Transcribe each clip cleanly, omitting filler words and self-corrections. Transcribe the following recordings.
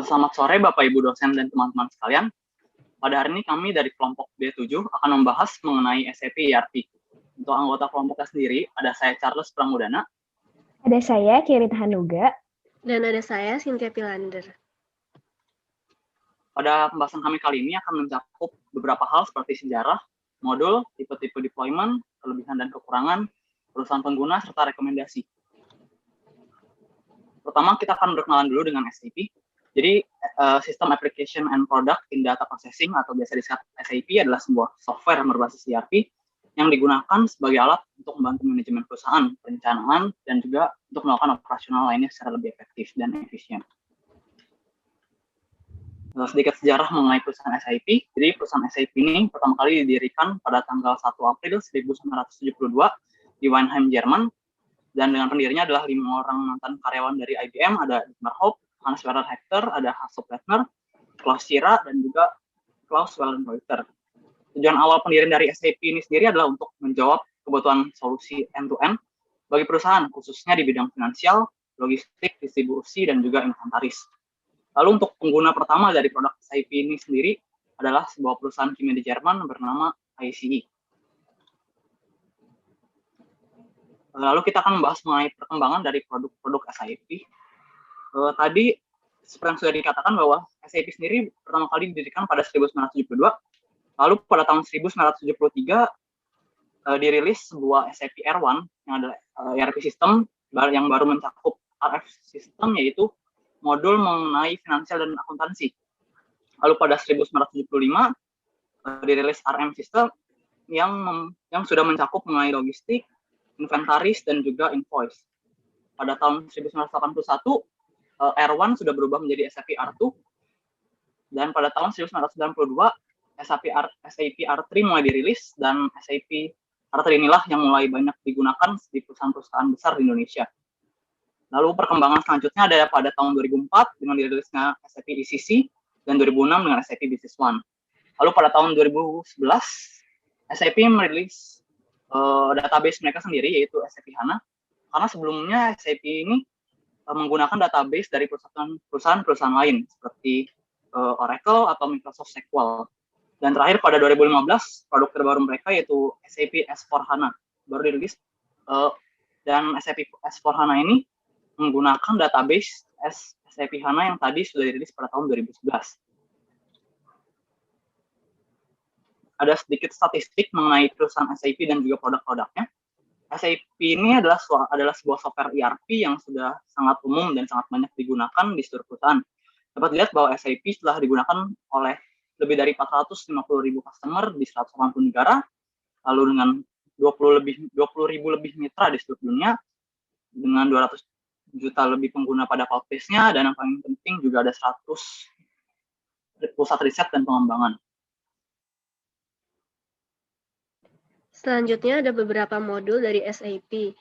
Selamat sore Bapak Ibu dosen dan teman-teman sekalian. Pada hari ini kami dari kelompok B7 akan membahas mengenai SAP ERP. Untuk anggota kelompoknya sendiri, ada saya Charles Pramudana. Ada saya Kirita Hanuga. Dan ada saya Cynthia Pilander. Pada pembahasan kami kali ini akan mencakup beberapa hal seperti sejarah, modul, tipe-tipe deployment, kelebihan dan kekurangan, perusahaan pengguna, serta rekomendasi. Pertama, kita akan berkenalan dulu dengan SAP. Jadi, System Application and Product in Data Processing atau biasa disebut SAP adalah sebuah software berbasis ERP yang digunakan sebagai alat untuk membantu manajemen perusahaan, perencanaan, dan juga untuk melakukan operasional lainnya secara lebih efektif dan efisien. Sedikit sejarah mengenai perusahaan SAP. Jadi, perusahaan SAP ini pertama kali didirikan pada tanggal 1 April 1972 di Weinheim, Jerman. Dan dengan pendirinya adalah 5 orang mantan karyawan dari IBM, ada Dietmar Hopp, Hans Werner Hector, ada Hasso Plattner, Klaus Schira, dan juga Klaus Wellenreuter. Tujuan awal pendirian dari SAP ini sendiri adalah untuk menjawab kebutuhan solusi end-to-end bagi perusahaan, khususnya di bidang finansial, logistik, distribusi, dan juga inventaris. Lalu untuk pengguna pertama dari produk SAP ini sendiri adalah sebuah perusahaan kimia di Jerman bernama ICE. Lalu kita akan membahas mengenai perkembangan dari produk-produk SAP. Tadi seperti yang sudah dikatakan bahwa SAP sendiri pertama kali didirikan pada 1972. Lalu pada tahun 1973 dirilis sebuah SAP R1 yang adalah ERP system yang baru mencakup RF system, yaitu modul mengenai finansial dan akuntansi. Lalu pada 1975 dirilis RM system yang sudah mencakup mengenai logistik, inventaris, dan juga invoice. Pada tahun 1981 R1 sudah berubah menjadi SAP R2, dan pada tahun 1992 SAP R3 mulai dirilis, dan SAP R3 inilah yang mulai banyak digunakan di perusahaan-perusahaan besar di Indonesia. Lalu perkembangan selanjutnya ada pada tahun 2004 dengan dirilisnya SAP ECC, dan 2006 dengan SAP Business One. Lalu pada tahun 2011 SAP merilis database mereka sendiri, yaitu SAP HANA, karena sebelumnya SAP ini menggunakan database dari perusahaan-perusahaan lain seperti Oracle atau Microsoft SQL. Dan terakhir pada 2015 produk terbaru mereka yaitu SAP S/4HANA baru dirilis, dan SAP S/4HANA ini menggunakan database SAP HANA yang tadi sudah dirilis pada tahun 2011. Ada sedikit statistik mengenai perusahaan SAP dan juga produk-produknya. SAP ini adalah sebuah software ERP yang sudah sangat umum dan sangat banyak digunakan di seluruh perusahaan. Dapat dilihat bahwa SAP telah digunakan oleh lebih dari 450.000 customer di 180 negara, lalu dengan 20.000 lebih mitra di seluruh dunia, dengan 200 juta lebih pengguna pada cloud base-nya, dan yang paling penting juga ada 100 pusat riset dan pengembangan. Selanjutnya ada beberapa modul dari SAP.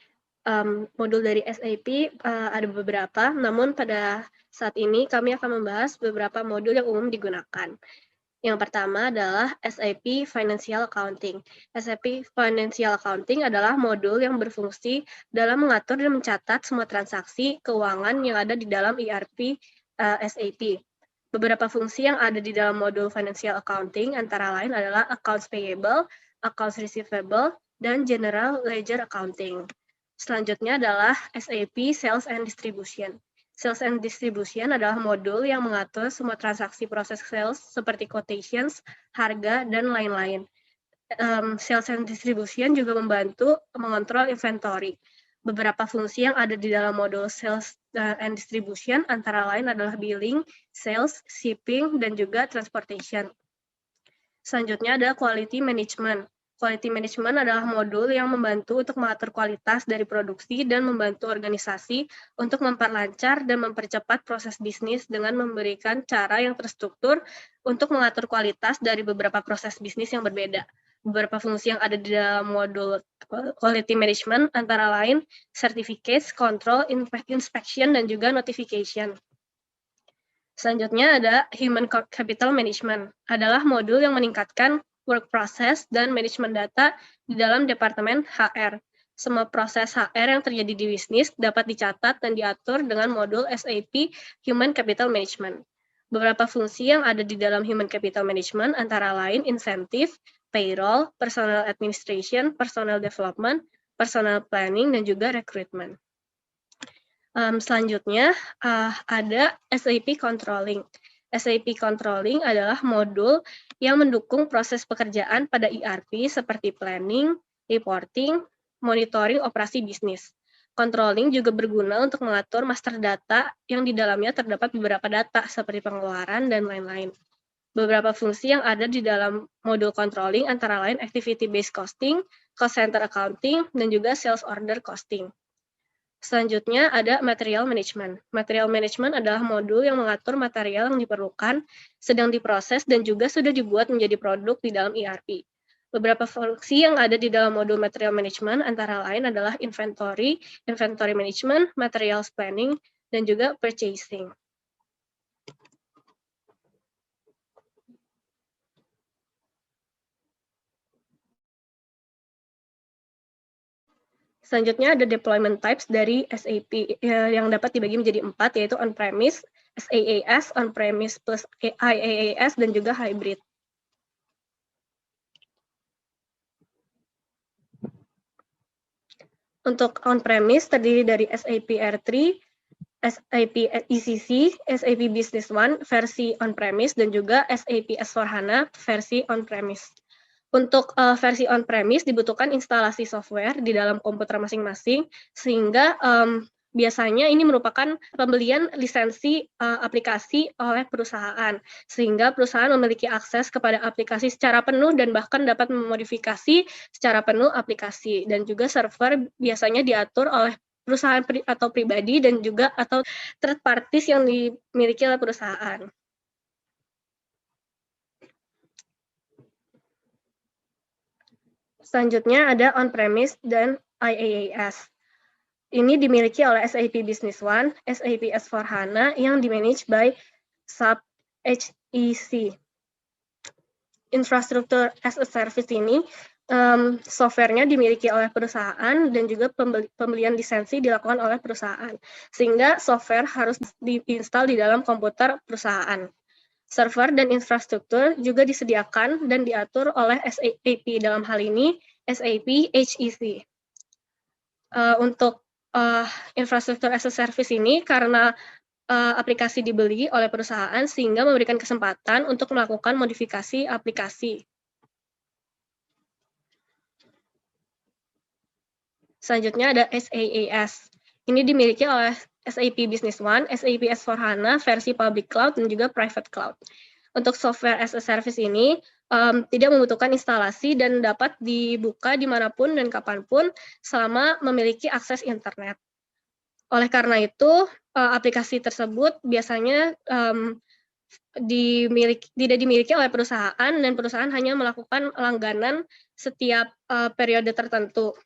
Modul dari SAP ada beberapa, namun pada saat ini kami akan membahas beberapa modul yang umum digunakan. Yang pertama adalah SAP Financial Accounting. SAP Financial Accounting adalah modul yang berfungsi dalam mengatur dan mencatat semua transaksi keuangan yang ada di dalam ERP SAP. Beberapa fungsi yang ada di dalam modul Financial Accounting antara lain adalah Accounts Payable, Accounts Receivable, dan General Ledger Accounting. Selanjutnya adalah SAP Sales and Distribution. Sales and Distribution adalah modul yang mengatur semua transaksi proses sales seperti quotations, harga, dan lain-lain. Sales and Distribution juga membantu mengontrol inventory. Beberapa fungsi yang ada di dalam modul Sales and Distribution antara lain adalah billing, sales, shipping, dan juga transportation. Selanjutnya ada Quality Management. Quality Management adalah modul yang membantu untuk mengatur kualitas dari produksi dan membantu organisasi untuk memperlancar dan mempercepat proses bisnis dengan memberikan cara yang terstruktur untuk mengatur kualitas dari beberapa proses bisnis yang berbeda. Beberapa fungsi yang ada di dalam modul Quality Management antara lain Certificates, Control, Inspection, dan juga Notification. Selanjutnya ada Human Capital Management, adalah modul yang meningkatkan work process dan manajemen data di dalam Departemen HR. Semua proses HR yang terjadi di bisnis dapat dicatat dan diatur dengan modul SAP Human Capital Management. Beberapa fungsi yang ada di dalam Human Capital Management antara lain insentif, payroll, personal administration, personal development, personal planning, dan juga recruitment. Selanjutnya ada SAP Controlling. SAP Controlling adalah modul yang mendukung proses pekerjaan pada ERP seperti planning, reporting, monitoring operasi bisnis. Controlling juga berguna untuk mengatur master data yang di dalamnya terdapat beberapa data seperti pengeluaran dan lain-lain. Beberapa fungsi yang ada di dalam modul controlling antara lain activity-based costing, cost center accounting, dan juga sales order costing. Selanjutnya ada material management. Material management adalah modul yang mengatur material yang diperlukan, sedang diproses, dan juga sudah dibuat menjadi produk di dalam ERP. Beberapa fungsi yang ada di dalam modul material management antara lain adalah inventory, inventory management, materials planning, dan juga purchasing. Selanjutnya ada deployment types dari SAP yang dapat dibagi menjadi 4, yaitu on-premise, SaaS, on-premise plus IaaS, dan juga hybrid. Untuk on-premise terdiri dari SAP R3, SAP ECC, SAP Business One versi on-premise, dan juga SAP S/4HANA versi on-premise. Untuk versi on-premise dibutuhkan instalasi software di dalam komputer masing-masing, sehingga biasanya ini merupakan pembelian lisensi aplikasi oleh perusahaan, sehingga perusahaan memiliki akses kepada aplikasi secara penuh dan bahkan dapat memodifikasi secara penuh aplikasi. Dan juga server biasanya diatur oleh perusahaan atau pribadi dan juga atau third parties yang dimiliki oleh perusahaan. Selanjutnya ada on-premise dan IaaS. Ini dimiliki oleh SAP Business One, SAP S/4HANA yang dimanage by SAP HEC. Infrastructure as a service ini softwarenya dimiliki oleh perusahaan dan juga pembelian lisensi dilakukan oleh perusahaan, sehingga software harus diinstal di dalam komputer perusahaan. Server dan infrastruktur juga disediakan dan diatur oleh SAP, dalam hal ini SAP HEC. Untuk infrastruktur as a service ini karena aplikasi dibeli oleh perusahaan sehingga memberikan kesempatan untuk melakukan modifikasi aplikasi. Selanjutnya ada SaaS. Ini dimiliki oleh SAP Business One, SAP S/4HANA versi public cloud dan juga private cloud. Untuk software as a service ini tidak membutuhkan instalasi dan dapat dibuka dimanapun dan kapanpun selama memiliki akses internet. Oleh karena itu, aplikasi tersebut biasanya tidak dimiliki oleh perusahaan dan perusahaan hanya melakukan langganan setiap periode tertentu.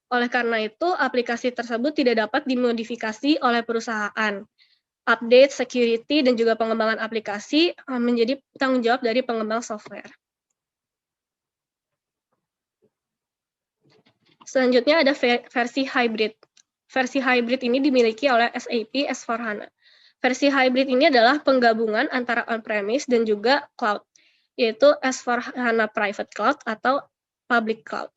Oleh karena itu, aplikasi tersebut tidak dapat dimodifikasi oleh perusahaan. Update, security, dan juga pengembangan aplikasi menjadi tanggung jawab dari pengembang software. Selanjutnya ada versi hybrid. Versi hybrid ini dimiliki oleh SAP S/4HANA. Versi hybrid ini adalah penggabungan antara on-premise dan juga cloud, yaitu S/4HANA Private Cloud atau Public Cloud.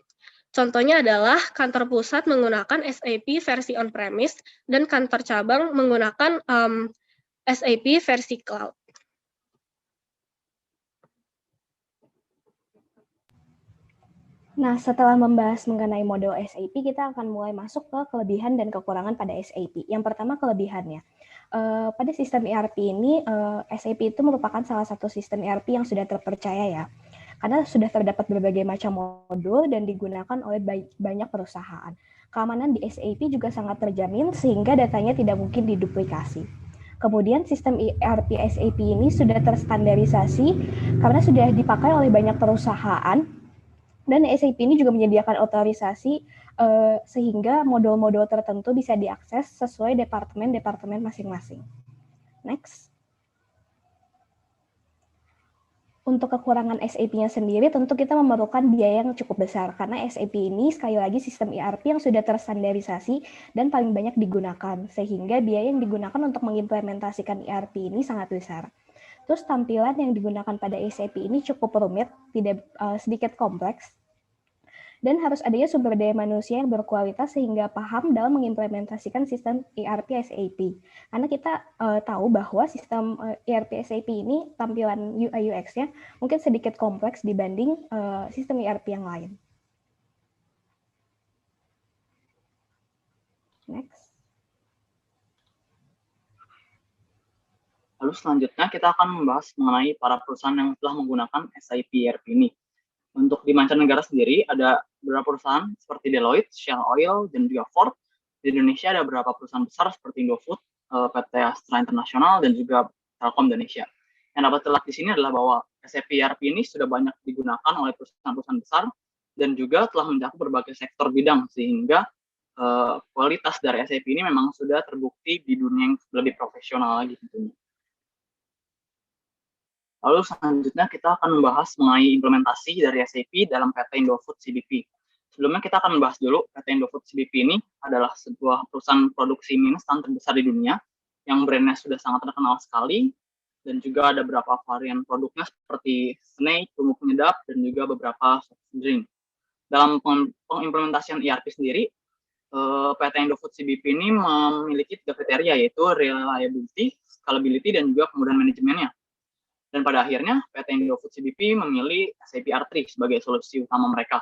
Contohnya adalah kantor pusat menggunakan SAP versi on-premise dan kantor cabang menggunakan SAP versi cloud. Nah, setelah membahas mengenai model SAP, kita akan mulai masuk ke kelebihan dan kekurangan pada SAP. Yang pertama, kelebihannya. Pada sistem ERP ini, SAP itu merupakan salah satu sistem ERP yang sudah terpercaya ya. Karena sudah terdapat berbagai macam modul dan digunakan oleh banyak perusahaan. Keamanan di SAP juga sangat terjamin sehingga datanya tidak mungkin diduplikasi. Kemudian sistem ERP SAP ini sudah terstandarisasi karena sudah dipakai oleh banyak perusahaan dan SAP ini juga menyediakan otorisasi sehingga modul-modul tertentu bisa diakses sesuai departemen-departemen masing-masing. Next. Untuk kekurangan SAP-nya sendiri, tentu kita memerlukan biaya yang cukup besar, karena SAP ini sekali lagi sistem ERP yang sudah terstandarisasi dan paling banyak digunakan, sehingga biaya yang digunakan untuk mengimplementasikan ERP ini sangat besar. Terus tampilan yang digunakan pada SAP ini cukup rumit, sedikit kompleks, dan harus adanya sumber daya manusia yang berkualitas sehingga paham dalam mengimplementasikan sistem ERP SAP. Karena kita tahu bahwa sistem ERP SAP ini tampilan UI UX-nya mungkin sedikit kompleks dibanding sistem ERP yang lain. Next. Lalu selanjutnya kita akan membahas mengenai para perusahaan yang telah menggunakan SAP ERP ini. Untuk di mancanegara sendiri ada beberapa perusahaan seperti Deloitte, Shell Oil, dan juga Ford. Di Indonesia ada beberapa perusahaan besar seperti Indofood, PT Astra International, dan juga Telkom Indonesia. Yang dapat terlihat di sini adalah bahwa SAP ERP ini sudah banyak digunakan oleh perusahaan-perusahaan besar dan juga telah mencakup berbagai sektor bidang, sehingga kualitas dari SAP ini memang sudah terbukti di dunia yang lebih profesional lagi tentunya. Lalu selanjutnya kita akan membahas mengenai implementasi dari SAP dalam PT Indofood CBP. Sebelumnya kita akan membahas dulu PT Indofood CBP ini adalah sebuah perusahaan produksi mie instan terbesar di dunia yang brandnya sudah sangat terkenal sekali dan juga ada beberapa varian produknya seperti snack, tumuk penyedap, dan juga beberapa soft drink. Dalam pengimplementasian ERP sendiri, PT Indofood CBP ini memiliki 3 kriteria yaitu reliability, scalability, dan juga kemudahan manajemennya. Dan pada akhirnya PT Indofood CBP memilih SAP R3 sebagai solusi utama mereka.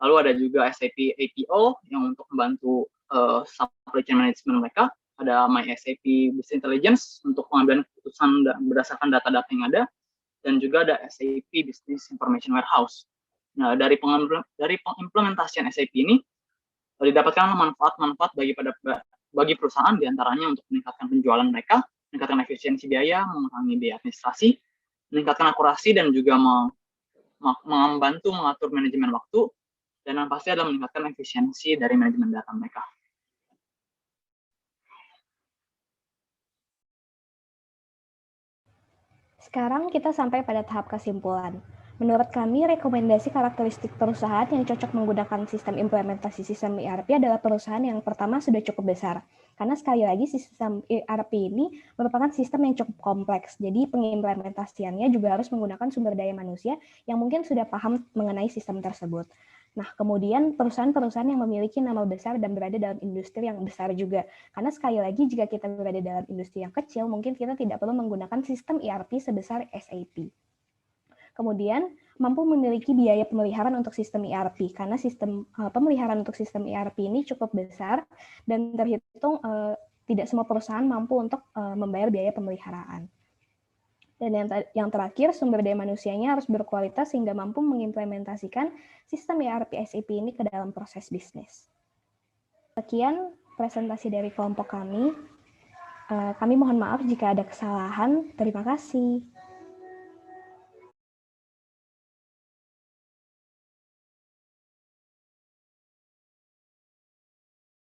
Lalu ada juga SAP APO yang untuk membantu supply chain management mereka. Ada My SAP Business Intelligence untuk pengambilan keputusan berdasarkan data-data yang ada. Dan juga ada SAP Business Information Warehouse. Nah, dari pengimplementasian SAP ini didapatkan manfaat-manfaat bagi perusahaan, diantaranya untuk meningkatkan penjualan mereka, meningkatkan efisiensi biaya, mengurangi biaya administrasi, meningkatkan akurasi, dan juga membantu mengatur manajemen waktu, dan yang pasti adalah meningkatkan efisiensi dari manajemen data mereka. Sekarang kita sampai pada tahap kesimpulan. Menurut kami, rekomendasi karakteristik perusahaan yang cocok menggunakan sistem implementasi sistem ERP adalah perusahaan yang pertama sudah cukup besar. Karena sekali lagi sistem ERP ini merupakan sistem yang cukup kompleks. Jadi pengimplementasiannya juga harus menggunakan sumber daya manusia yang mungkin sudah paham mengenai sistem tersebut. Nah, kemudian perusahaan-perusahaan yang memiliki nama besar dan berada dalam industri yang besar juga. Karena sekali lagi jika kita berada dalam industri yang kecil, mungkin kita tidak perlu menggunakan sistem ERP sebesar SAP. Kemudian, mampu memiliki biaya pemeliharaan untuk sistem ERP, karena sistem pemeliharaan untuk sistem ERP ini cukup besar dan terhitung tidak semua perusahaan mampu untuk membayar biaya pemeliharaan. Dan yang terakhir, sumber daya manusianya harus berkualitas sehingga mampu mengimplementasikan sistem ERP SAP ini ke dalam proses bisnis. Sekian presentasi dari kelompok kami. Kami mohon maaf jika ada kesalahan. Terima kasih.